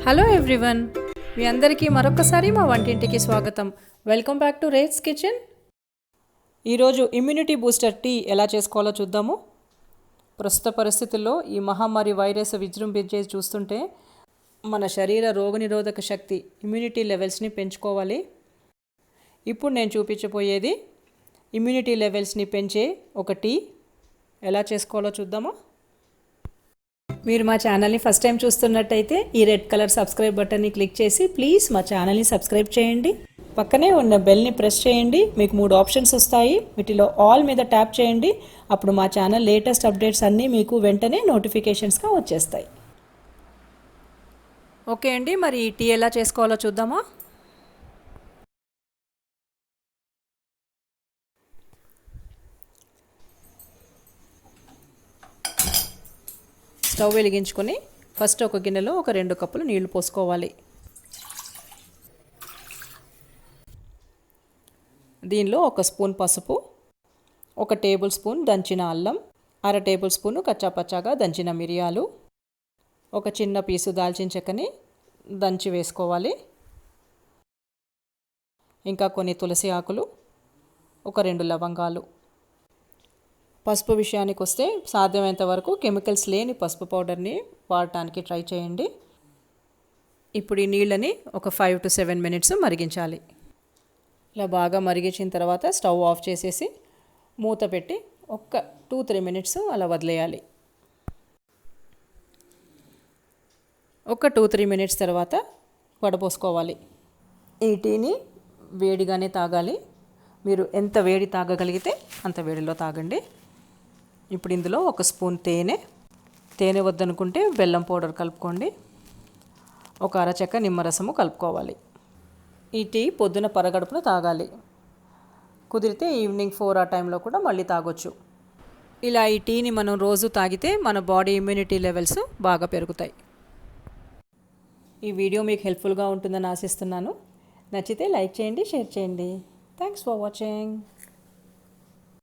Hello everyone, మీ అందరికీ మరొకసారి మా వంటింటికి స్వాగతం. Welcome back to rates kitchen. ఈరోజు ఇమ్యూనిటీ బూస్టర్ టీ ఎలా చేసుకోవాలో చూద్దాము. ప్రస్తుత పరిస్థితుల్లో ఈ మహమ్మారి వైరస్ విజృంభించే చూస్తుంటే మన శరీర రోగనిరోధక శక్తి ఇమ్యూనిటీ లెవెల్స్ని పెంచుకోవాలి. ఇప్పుడు నేను చూపించబోయేది ఇమ్యూనిటీ లెవెల్స్ని పెంచే ఒక టీ. ఎలా చేసుకోవాలో చూద్దామా. మీరు మా ఛానల్ని ఫస్ట్ టైం చూస్తున్నట్టయితే ఈ రెడ్ కలర్ సబ్స్క్రైబ్ బటన్ని క్లిక్ చేసి ప్లీజ్ మా ఛానల్ని సబ్స్క్రైబ్ చేయండి. పక్కనే ఉన్న బెల్ని ప్రెస్ చేయండి. మీకు 3 ఆప్షన్స్ వస్తాయి. వీటిలో ఆల్ మీద ట్యాప్ చేయండి. అప్పుడు మా ఛానల్ లేటెస్ట్ అప్డేట్స్ అన్నీ మీకు వెంటనే నోటిఫికేషన్స్గా వచ్చేస్తాయి. ఓకే అండి, మరి ఈ టీ ఎలా చేసుకోవాలో చూద్దామా. స్టవ్ వెలిగించుకొని ఫస్ట్ ఒక గిన్నెలో ఒక 2 కప్పులు నీళ్లు పోసుకోవాలి. దీనిలో 1 స్పూన్ పసుపు, 1 టేబుల్ స్పూన్ దంచిన అల్లం, 1/2 టేబుల్ స్పూను కచ్చాపచ్చాగా దంచిన మిరియాలు, ఒక చిన్న పీసు దాల్చిన చెక్కని దంచి వేసుకోవాలి. ఇంకా కొన్ని తులసి ఆకులు, ఒక 2 లవంగాలు. పసుపు విషయానికి వస్తే సాధ్యమైనంత వరకు కెమికల్స్ లేని పసుపు పౌడర్ని వాడటానికి ట్రై చేయండి. ఇప్పుడు ఈ నీళ్ళని ఒక 5 to 7 మినిట్స్ మరిగించాలి. ఇలా బాగా మరిగించిన తర్వాత స్టవ్ ఆఫ్ చేసేసి మూత పెట్టి ఒక 2-3 మినిట్స్ అలా వదిలేయాలి. ఒక 2-3 మినిట్స్ తర్వాత వడపోసుకోవాలి. ఈ టీని వేడిగానే తాగాలి. మీరు ఎంత వేడి తాగగలిగితే అంత వేడిలో తాగండి. ఇప్పుడు ఇందులో 1 స్పూన్ తేనె వద్దనుకుంటే బెల్లం పౌడర్ కలుపుకోండి. ఒక అరచెక్క నిమ్మరసము కలుపుకోవాలి. ఈ టీ పొద్దున పరగడుపున తాగాలి. కుదిరితే ఈవినింగ్ 4 ఆ టైంలో కూడా మళ్ళీ తాగొచ్చు. ఇలా ఈ టీని మనం రోజు తాగితే మన బాడీ ఇమ్యూనిటీ లెవెల్స్ బాగా పెరుగుతాయి. ఈ వీడియో మీకు హెల్ప్ఫుల్గా ఉంటుందని ఆశిస్తున్నాను. నచ్చితే లైక్ చేయండి, షేర్ చేయండి. Thanks for watching.